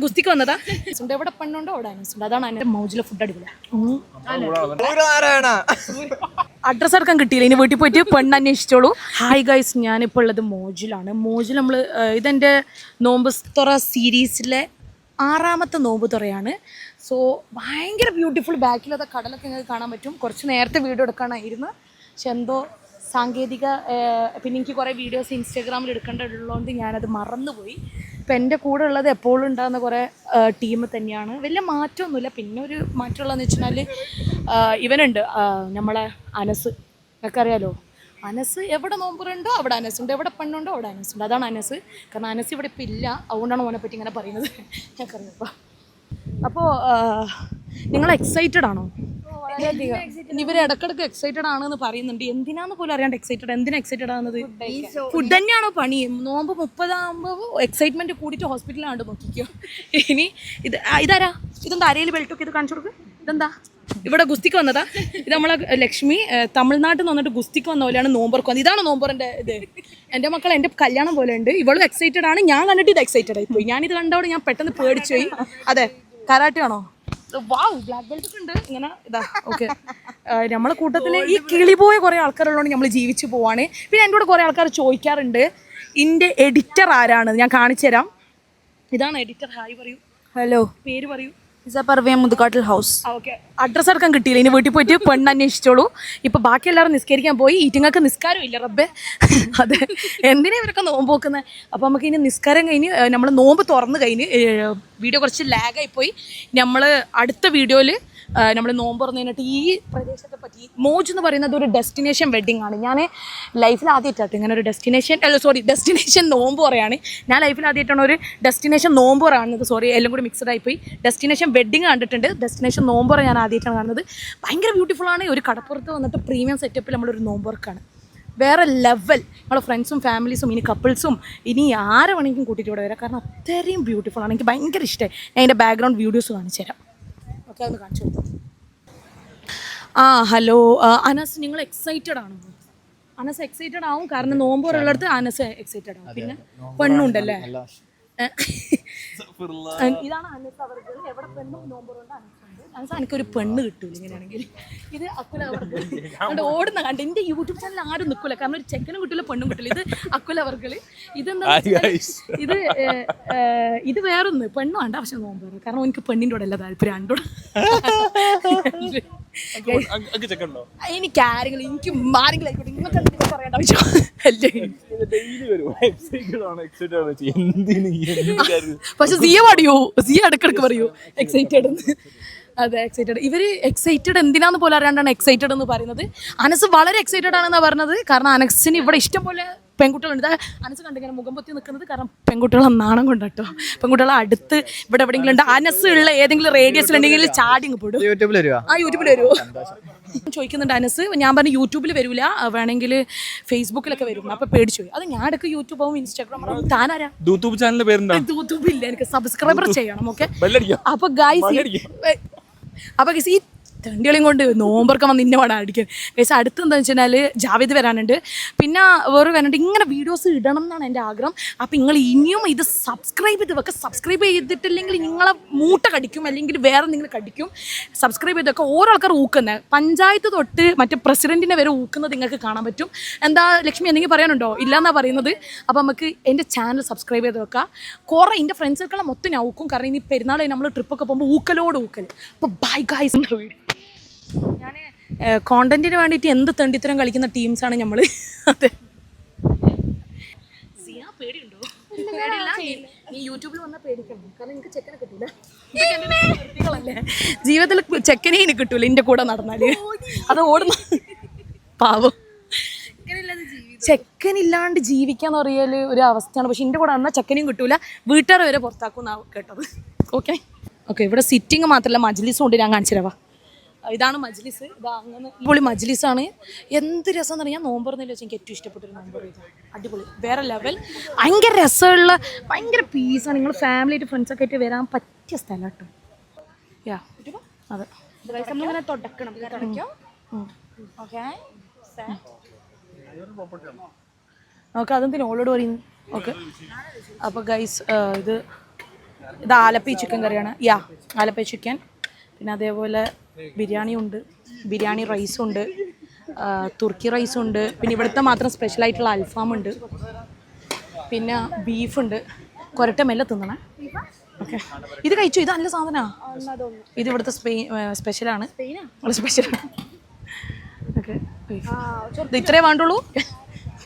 ഗുസ്തിക്ക് വന്നതാ എവിടെ പെണ്ണുണ്ടോ അവിടെ അനസുണ്ട്. അതാണ് അതിന്റെ മൗജിലെ ഫുഡ് അടിപൊളി. അഡ്രസ് എടുക്കാൻ കിട്ടിയില്ല, ഇനി വീട്ടിൽ പോയിട്ട് പെണ്ണ് അന്വേഷിച്ചോളൂ. ഹായ് ഗൈസ്, ഞാനിപ്പോൾ ഉള്ളത് മോജിലാണ്. മോജിൽ നമ്മൾ ഇതെൻ്റെ നോമ്പ് തുറ സീരീസിലെ 6ാമത്തെ നോമ്പ് തുറയാണ്. സോ ഭയങ്കര ബ്യൂട്ടിഫുൾ. ബാക്കിലത്തെ കടലൊക്കെ നിങ്ങൾക്ക് കാണാൻ പറ്റും. കുറച്ച് നേരത്തെ വീഡിയോ എടുക്കാനായിരുന്നു, പക്ഷെ എന്തോ സാങ്കേതിക പിന്നെ എനിക്ക് കുറേ വീഡിയോസ് ഇൻസ്റ്റാഗ്രാമിൽ എടുക്കേണ്ടതുള്ളതുകൊണ്ട് ഞാനത് മറന്നുപോയി. ഇപ്പം എൻ്റെ കൂടെ ഉള്ളത് എപ്പോഴും ഉണ്ടാകുന്ന കുറേ ടീം തന്നെയാണ്. വലിയ മാറ്റമൊന്നുമില്ല. പിന്നെ ഒരു മാറ്റമുള്ളതെന്ന് വെച്ചാൽ ഇവനുണ്ട്, നമ്മളെ അനസ്. ഒക്കെ അറിയാലോ, അനസ് എവിടെ നോമ്പുണ്ടോ അവിടെ അനസുണ്ട്, എവിടെ പെണ്ണുണ്ടോ അവിടെ അനസുണ്ട്. അതാണ് അനസ്. കാരണം അനസ് ഇവിടെ ഇപ്പം ഇല്ല, അതുകൊണ്ടാണ് ഓനെ പറ്റി ഇങ്ങനെ പറയുന്നത്. ഞങ്ങൾക്കറിയാം. അപ്പോൾ നിങ്ങൾ എക്സൈറ്റഡ് ആണോ? ഇവർ ഇടക്കിടക്ക് എക്സൈറ്റഡ് ആണെന്ന് പറയുന്നുണ്ട്. എന്തിനാന്ന് പോലും അറിയാണ്ട് എക്സൈറ്റഡ്. എന്തിനാ എക്സൈറ്റഡ് ആകുന്നത്? ഫുഡ് തന്നെയാണോ പണി? നോമ്പ് 30 ആകുമ്പോൾ എക്സൈറ്റ്മെന്റ് കൂടിയിട്ട് ഹോസ്പിറ്റലിലാണ്ട് നോക്കിക്കോ. ഇനി ഇതാരാ? ഇതെന്താ അരയിൽ ബെൽറ്റൊക്കെ ഇത് കാണിച്ചു കൊടുക്ക്. ഇതെന്താ? ഇവിടെ ഗുസ്തിക്ക് വന്നതാ. ഇത് നമ്മളെ ലക്ഷ്മി തമിഴ്നാട്ടിൽ നിന്ന് വന്നിട്ട് ഗുസ്തിക്ക് വന്ന പോലെയാണ് നോമ്പർക്ക് വന്നത്. ഇതാണ് നോമ്പറിന്റെ ഇത്. എൻ്റെ മക്കൾ എൻ്റെ കല്യാണം പോലെ ഉണ്ട്. ഇവളും എക്സൈറ്റഡ് ആണ്. ഞാൻ കണ്ടിട്ട് ഇത് എക്സൈറ്റഡ് ആയി പോയി. ഞാനിത് കണ്ടോടെ ഞാൻ പെട്ടെന്ന് പേടിച്ചു പോയി. അതെ, കരാട്ടെ ആണോ? വാവ്, ബ്ലാക്ക് ബെൽറ്റ് ഒക്കെ ഉണ്ട്. ഇങ്ങനെ ഇതാ. ഓക്കെ, നമ്മളെ കൂട്ടത്തിൽ ഈ കിളിപോയ കുറേ ആൾക്കാരുള്ളതുകൊണ്ട് നമ്മൾ ജീവിച്ചു പോവാണ്. പിന്നെ എൻ്റെ കൂടെ കുറേ ആൾക്കാർ ചോദിക്കാറുണ്ട് ഇതിൻ്റെ എഡിറ്റർ ആരാണ്. ഞാൻ കാണിച്ചു തരാം. ഇതാണ് എഡിറ്റർ. ഹായ് പറയൂ. ഹലോ, പേര് പറയൂ. മുതുകാട്ടിൽ ഹൗസ്. ഓക്കെ, അഡ്രസ് എടുക്കാൻ കിട്ടിയില്ല, ഇനി വീട്ടിൽ പോയിട്ട് പെണ്ണ് അന്വേഷിച്ചോളൂ. ഇപ്പൊ ബാക്കി എല്ലാവരും നിസ്കരിക്കാൻ പോയി. ഈറ്റിങ്ങൾക്ക് നിസ്കാരം ഇല്ല റബ്ബേ. അതെ, എന്തിനാ ഇവരൊക്കെ നോമ്പ് നോക്കുന്നത്? അപ്പോൾ നമുക്ക് ഇനി നിസ്കാരം കഴിഞ്ഞ് നമ്മൾ നോമ്പ് തുറന്ന് കഴിഞ്ഞ് വീഡിയോ കുറച്ച് ലാഗായി പോയി. നമ്മൾ അടുത്ത വീഡിയോയിൽ നമ്മൾ നോമ്പ് തുറന്ന് കഴിഞ്ഞിട്ട് ഈ പ്രദേശത്തെ പറ്റി. മോജ് എന്ന് പറയുന്നത് ഒരു ഡെസ്റ്റിനേഷൻ വെഡ്ഡിങ് ആണ്. ഞാൻ ലൈഫിൽ ആദ്യമായിട്ടാണ് ഇങ്ങനെ ഒരു ഡെസ്റ്റിനേഷൻ നോമ്പ് പറയാണ്. ഞാൻ ലൈഫിൽ ആദ്യമായിട്ടാണ് ഒരു ഡെസ്റ്റിനേഷൻ നോമ്പ് പറയുന്നത്. എല്ലാം കൂടി മിക്സഡ് ആയിപ്പോയി. ഡെസ്റ്റിനേഷൻ വെഡ്ഡിങ് കണ്ടിട്ടുണ്ട്, ഡെസ്റ്റിനേഷൻ നോമ്പ് ഞാൻ ആദ്യമായിട്ടാണ് കാണുന്നത്. ഭയങ്കര ബ്യൂട്ടിഫുൾ ആണ്. ഒരു കടപ്പുറത്ത് വന്നിട്ട് പ്രീമിയം സെറ്റപ്പിൽ നമ്മളൊരു നോമ്പ് വർക്കാണ്. വേറെ ലെവൽ. നമ്മളെ ഫ്രണ്ട്സും ഫാമിലീസും ഇനി കപ്പിൾസും ഇനി ആരെ വേണമെങ്കിലും കൂട്ടിയിട്ട് ഇവിടെ വരാം. കാരണം അത്രയും ബ്യൂട്ടിഫുൾ ആണ്. എനിക്ക് ഭയങ്കര ഇഷ്ടമായി. ഞാൻ അതിൻ്റെ ബാക്ക്ഗ്രൗണ്ട് വീഡിയോസ് കാണിച്ചു തരാം. ഓക്കെ, ഒന്ന് കാണിച്ചു കൊടുത്തു. ഹലോ അനസ്, നിങ്ങൾ എക്സൈറ്റഡ് ആണോ? അനസ് എക്സൈറ്റഡ് ആവും, കാരണം നോമ്പ് ഉള്ളിടത്ത് അനസ് എക്സൈറ്റഡ് ആവും. പിന്നെ പെണ്ണുണ്ടല്ലേ. ഇതാണ് അനസ് അവർക്ക്. എവിടെ പെണ്ണും നോമ്പുണ്ട് അനസുണ്ട്. അനസ് എനിക്കൊരു പെണ്ണ് കിട്ടൂല ഇങ്ങനെയാണെങ്കിൽ. ഇത് അക്കുല അവർക്ക് അതുകൊണ്ട് ഓടുന്ന കണ്ട്. എൻ്റെ യൂട്യൂബ് ചാനൽ ആരും നിൽക്കില്ല, കാരണം ഒരു ചെക്കനും കിട്ടില്ല പെണ്ണും കിട്ടില്ല. ഇത് അക്കുല അവർക്ക്. ഇതെന്താ, ഇത് വേറൊന്ന് പെണ്ണും വേണ്ട, പക്ഷെ നോമ്പ്. കാരണം എനിക്ക് പെണ്ണിൻ്റെ കൂടെ അല്ല താല്പര്യം, രണ്ടോട്. എനിക്ക് ആരെങ്കിലും, എനിക്ക് ആരെങ്കിലും ആയിക്കോട്ടെ, നിങ്ങൾക്ക് എന്തെങ്കിലും പറയേണ്ട ആവശ്യം അല്ലേ? പക്ഷെ സിയ പറയൂ, സിയ ഇടക്കിടക്ക് പറയൂ എക്സൈറ്റഡ്. അതെ, എക്സൈറ്റഡ്. ഇവര് എക്സൈറ്റഡ് എന്തിനാന്ന് പോലും അറിയാണ്ടാണ് എക്സൈറ്റഡ് എന്ന് പറയുന്നത്. അനസ് വളരെ എക്സൈറ്റഡ് ആണെന്നാണ് പറഞ്ഞത്. കാരണം അനസിന് ഇവിടെ ഇഷ്ടം പോലെ പെൺകുട്ടികളുണ്ട്. അനസ് കണ്ടിങ്ങനെ മുഖം പൊത്തി നിൽക്കുന്നത് കാരണം പെൺകുട്ടികളെ നാണം കൊണ്ടാട്ടോ. പെൺകുട്ടികളെ അടുത്ത് ഇവിടെ എവിടെയെങ്കിലും ഉണ്ട്. അനസ് ഉള്ള ഏതെങ്കിലും റേഡിയസിലുണ്ടെങ്കിൽ ചാടിങ് പോടും. യൂട്യൂബിൽ വരുമോ ചോദിക്കുന്നുണ്ട് അനസ്. ഞാൻ പറഞ്ഞു യൂട്യൂബിൽ വരില്ല, വേണമെങ്കിൽ ഫേസ്ബുക്കിലൊക്കെ വരും. അപ്പൊ പേടിച്ചു പോയി. അത് ഞാൻ ഇടയ്ക്ക് യൂട്യൂബും ഇൻസ്റ്റാഗ്രാമും. താനാരാ? യൂട്യൂബ് ചാനലിന്റെ പേര് യൂട്യൂബ് ഇല്ല, എനിക്ക് സബ്സ്ക്രൈബർ ചെയ്യണം. ഓക്കെ, അപ്പൊ ഗൈസ് ഈ തണ്ടികളെയും കൊണ്ട് നോമ്പർക്കം വന്ന് ഇന്ന പാടാണ് അടിക്കാൻ. ഗൈസ് അടുത്ത് എന്താണെന്ന് വെച്ച് കഴിഞ്ഞാൽ ജാവേദ് വരാനുണ്ട്, പിന്നെ വേറെ വരാനുണ്ട്. ഇങ്ങനെ വീഡിയോസ് ഇടണം എന്നാണ് എൻ്റെ ആഗ്രഹം. അപ്പോൾ നിങ്ങൾ ഇനിയും ഇത് സബ്സ്ക്രൈബ് ചെയ്ത് വെക്കുക. സബ്സ്ക്രൈബ് ചെയ്തിട്ടില്ലെങ്കിൽ നിങ്ങളെ മൂട്ട കടിക്കും, അല്ലെങ്കിൽ വേറെ എന്തെങ്കിലും കടിക്കും. സബ്സ്ക്രൈബ് ചെയ്തൊക്കെ ഓരോ ആൾക്കാർ ഊക്കുന്നത്, പഞ്ചായത്ത് തൊട്ട് മറ്റേ പ്രസിഡന്റിനെ വരെ ഊക്കുന്നത് നിങ്ങൾക്ക് കാണാൻ പറ്റും. എന്താ ലക്ഷ്മി, എന്തെങ്കിലും പറയാനുണ്ടോ? ഇല്ലയെന്നാണ് പറയുന്നത്. അപ്പോൾ നമുക്ക് എൻ്റെ ചാനൽ സബ്സ്ക്രൈബ് ചെയ്ത് വെക്കുക. കുറേ എൻ്റെ ഫ്രണ്ട്സുകളെ മൊത്തം ഞാൻ ഊക്കും, കാരണം ഇനി പെരുന്നാൾ നമ്മൾ ട്രിപ്പൊക്കെ പോകുമ്പോൾ ഊക്കലോട് ഊക്കൽ. അപ്പോൾ ബൈ ഗൈസ്. ഞാൻ കോണ്ടന്റിന് വേണ്ടിയിട്ട് എന്ത് തെണ്ടിത്തരം കളിക്കുന്ന ടീംസാണ് നമ്മൾ. അതെ, സിയാ പേടിയുണ്ടോ? പേടിയില്ല. നീ യൂട്യൂബിൽ വന്നാൽ പേടിക്കണം, കാരണം എനിക്ക് ചെക്കനെ കിട്ടൂല. ജീവിതത്തിൽ ചെക്കനെ എനിക്ക് കിട്ടൂല എൻ്റെ കൂടെ നടന്നാല്. അത് ഓടുന്ന പാവം. ചെക്കനില്ലാണ്ട് ജീവിക്കാന്ന് പറയല് ഒരു അവസ്ഥയാണ്. പക്ഷെ എൻ്റെ കൂടെ വന്നാൽ ചെക്കനെയും കിട്ടൂല, വീട്ടുകാരെ വരെ പുറത്താക്കുമെന്നാണ് കേട്ടത്. ഓക്കെ, ഇവിടെ സിറ്റിങ് മാത്രമല്ല മജ്ലിസും ഉണ്ട്. ഞാൻ കാണിച്ചു തരാം. ഇതാണ് മജ്ലിസ്. ഇതാ അങ്ങനെ അടിപൊളി മജ്ലിസാണ്. എന്ത് രസം എന്ന് പറഞ്ഞാൽ നോമ്പറന്നില്ല വെച്ചാൽ എനിക്ക് ഏറ്റവും ഇഷ്ടപ്പെട്ടൊരു നോമ്പർ. അടിപൊളി, വേറെ ലെവൽ. ഭയങ്കര രസമുള്ള, ഭയങ്കര പീസാണ്. നിങ്ങൾ ഫാമിലിയായിട്ട് ഫ്രണ്ട്സൊക്കെ ആയിട്ട് വരാൻ പറ്റിയ സ്ഥലം കേട്ടോ. അതെ, നമ്മളിങ്ങനെ തുടക്കണം. ഓക്കെ, അതെന്തിനാ ഓളോട് പറയുന്നു? ഓക്കെ, അപ്പോൾ ഗൈസ് ഇത് ഇത് ആലപ്പി ചിക്കൻ കറിയാണ്. ആലപ്പി ചിക്കൻ. പിന്നെ അതേപോലെ ബിരിയാണി ഉണ്ട്, ബിരിയാണി റൈസുണ്ട്, തുർക്കി റൈസുണ്ട്. പിന്നെ ഇവിടുത്തെ മാത്രം സ്പെഷ്യലായിട്ടുള്ള അൽഫാമുണ്ട്, പിന്നെ ബീഫുണ്ട്. കൊരട്ട മെല്ലെ തിന്നണേ. ഓക്കെ, ഇത് കഴിച്ചു. ഇത് നല്ല സാധനമാണ്. ഇത് ഇവിടുത്തെ സ്പെഷ്യലാണ്. സ്പെഷ്യലാണ്. ഓക്കെ, ഇത് ഇത്രേ വേണ്ടുള്ളൂ.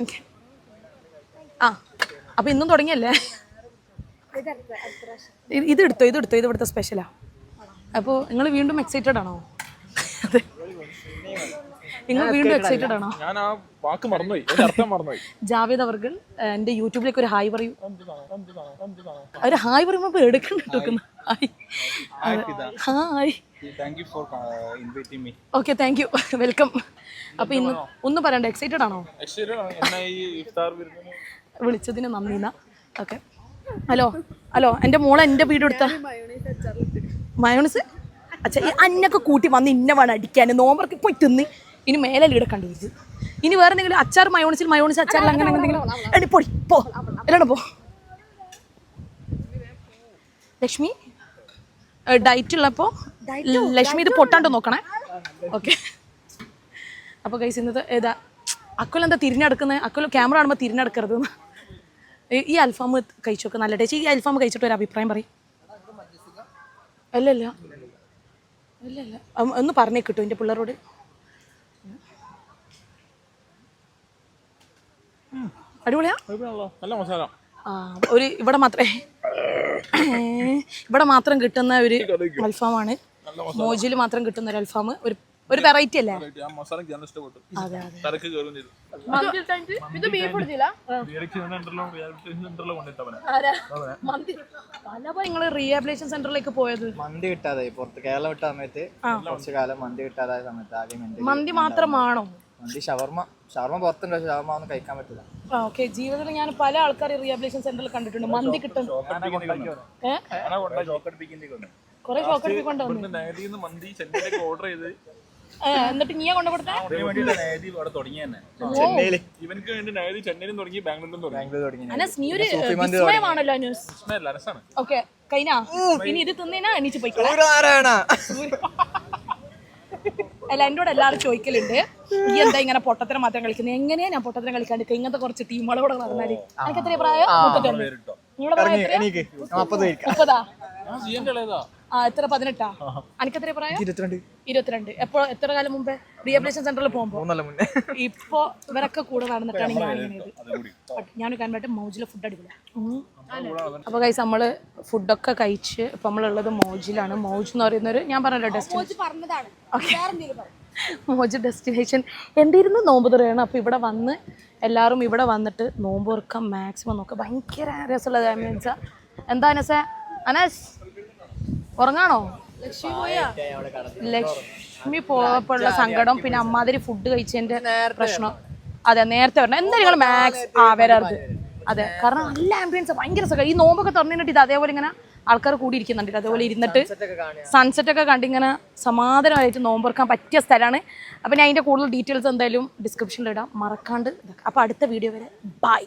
ഓക്കെ, അപ്പോൾ ഇന്നും തുടങ്ങിയല്ലേ? ഇത് എടുത്തോ. ഇത് ഇവിടുത്തെ സ്പെഷ്യലാണ്. അപ്പോൾ നിങ്ങൾ വീണ്ടും എക്സൈറ്റഡ് ആണോ? അതെ, നിങ്ങൾ വീണ്ടും എക്സൈറ്റഡ് ആണോ? ഞാൻ ആ വാക്ക് മറന്നുപോയി, അർത്ഥം മറന്നുപോയി. ജാവേദ് അവർകൾ എൻ്റെ യൂട്യൂബിലേക്ക് ഒരു ഹായ് പറയൂ. ഒരു ഹായ് പറയുമ്പോൾ എടുക്കുന്നുണ്ട്. Hi. Okay, thank you, welcome. അപ്പോൾ ഇന്ന് ഒന്നും പറയണ്ട, എക്സൈറ്റഡ് ആണോ? വിളിച്ചതിന് നന്ദിന്നാ. ഓക്കെ, ഹലോ എൻ്റെ മോളെ എൻ്റെ വീട് എടുത്ത മയോണൈസ് അച്ഛാ അന്നൊക്കെ കൂട്ടി വന്ന് ഇന്ന വേണം അടിക്കാൻ. നോമ്പർക്ക് പോയി തിന്ന് ഇനി മേലെ ഇവിടെ കണ്ടുപിടിച്ച്. ഇനി വേറെ എന്തെങ്കിലും അച്ചാർ മയോണൈസ് അച്ചാറിൽ അങ്ങനെ എന്തെങ്കിലും എടി പൊടി പോ, എല്ലാം പോ. ലക്ഷ്മി ഡയറ്റ് ഉള്ളപ്പോൾ ലക്ഷ്മി ഇത് പൊട്ടാണ്ട് നോക്കണേ. ഓക്കെ, അപ്പോൾ ഗൈസ് ഇന്നത്തെ ഏതാ അക്കുലെന്താ തിരിഞ്ഞെടുക്കുന്നത്? അക്കുൽ ക്യാമറ കാണുമ്പോൾ തിരിഞ്ഞെടുക്കരുത്. ഈ അൽഫാം കഴിച്ചോക്കെ നല്ല ടേസ്റ്റ്. ഈ അൽഫാം കഴിച്ചിട്ട് ഒരു അഭിപ്രായം പറയും. അല്ലല്ല ഒന്ന് പറഞ്ഞേ കിട്ടും എൻ്റെ പിള്ളേരോട്. അടിപൊളിയാ, നല്ല മസാല. ഒരു ഇവിടെ മാത്രം കിട്ടുന്ന ഒരു അൽഫാമാണ്. മോജിൽ മാത്രം കിട്ടുന്ന ഒരു അൽഫാം. ഒരു വെറൈറ്റി അല്ലേ? അതെ. നിങ്ങൾ റീഹാബിലിറ്റേഷൻ സെന്ററിലേക്ക് പോയത് മന്തി കിട്ടാതെ പുറത്ത് കേരളം വിട്ട സമയത്ത് കുറച്ചു കാലം മന്തി കിട്ടാതായ സമയത്ത് ആദ്യം മന്തി മാത്രമാണോ? മന്തി ഷവർമ പുറത്തുണ്ട്, പക്ഷെ ഷവർമ ഒന്നും കഴിക്കാൻ പറ്റില്ല. ഓക്കെ, ജീവിതത്തിൽ ഞാൻ പല ആൾക്കാരെ റീഹാബിലിറ്റേഷൻ സെന്ററിൽ കണ്ടിട്ടുണ്ട്. മന്തി കിട്ടും. കുറെ ഷോക്കടിപ്പിക്കൊണ്ടോ? എന്നിട്ട് നീ കൊണ്ടുകൊടുത്തേ? ഇവനക്ക് വേണ്ടി നയതി ചെന്നൈയിലും തുടങ്ങി, ബാംഗ്ലൂരിലും തുടങ്ങി. നീ ഒരു വിസ്മയമാണല്ലോ അനൂസ്. ഓക്കെ, കഴിഞ്ഞാ ഇനി ഇത് തിന്നേനാ എണീച്ച് പോയിക്കോളാം. അല്ല, എന്നോട് എല്ലാവരും ചോദിക്കലുണ്ട്, ഈ എന്താ ഇങ്ങനെ പൊട്ടത്തരം മാത്രം കളിക്കുന്നത്? എങ്ങനെയാ ഞാൻ പൊട്ടത്തരം കളിക്കാണ്ട്? ഇങ്ങനത്തെ കുറച്ച് ടീമുകളോട് നടന്നാല് എനിക്ക് എത്രയാ പ്രായം? 31. നിങ്ങളുടെ പ്രായം എത്രയാ? 30. എത്ര? 18. എനിക്ക് എത്ര പ്രായം? 22. എപ്പോ എത്ര കാലം മുമ്പേ? റീഹാബിലിറ്റേഷൻ സെന്ററിൽ പോകുമ്പോ. ഇപ്പൊ ഇവരൊക്കെ കൂടെ നടന്നിട്ടാണ് ഞാൻ കണ്ടിട്ട് മൗജിലെ ഫുഡ് അടിപൊളിയാ. അപ്പോൾ ഗൈസ് നമ്മള് ഫുഡൊക്കെ കഴിച്ച് ഇപ്പൊ നമ്മളുള്ളത് മൗജിലാണ്. മൗജ് എന്ന് പറയുന്നൊരു ഞാൻ പറഞ്ഞല്ലോ ഡെസ്റ്റിനേഷൻ. മോജ് ഡെസ്റ്റിനേഷൻ എന്തായിരുന്നു നോമ്പ് തുറയാണ്. അപ്പോൾ ഇവിടെ വന്ന് എല്ലാവരും ഇവിടെ വന്നിട്ട് നോമ്പ് തുറക്കാൻ മാക്സിമം നോക്കുക. ഭയങ്കര രസമുള്ളത് മീൻസ് എന്താ അനസേ? അനസ് ഉറങ്ങാണോ? ലക്ഷ്മി പോയപ്പോഴുള്ള സങ്കടം, പിന്നെ അമ്മാതിരി ഫുഡ് കഴിച്ചതിന്റെ പ്രശ്നം. അതെ, നേരത്തെ വരണം. എന്തായാലും നിങ്ങൾ മാക്സ് വരരുത്. അതെ, കാരണം നല്ല ആംബിയൻസ് ഭയങ്കര സുഖം. ഈ നോമ്പൊക്കെ തുറന്നിട്ട് ഇത് അതേപോലെ ഇങ്ങനെ ആൾക്കാർ കൂടി ഇരിക്കുന്നുണ്ട്. അതേപോലെ ഇരുന്നിട്ട് സൺസെറ്റ് ഒക്കെ കണ്ടിങ്ങനെ സമാധാനമായിട്ട് നോമ്പുറക്കാൻ പറ്റിയ സ്ഥലമാണ്. അപ്പം ഞാൻ അതിൻ്റെ കൂടുതൽ ഡീറ്റെയിൽസ് എന്തായാലും ഡിസ്ക്രിപ്ഷനിൽ ഇടാം, മറക്കാണ്ട്. അപ്പോൾ അടുത്ത വീഡിയോ വരെ ബൈ.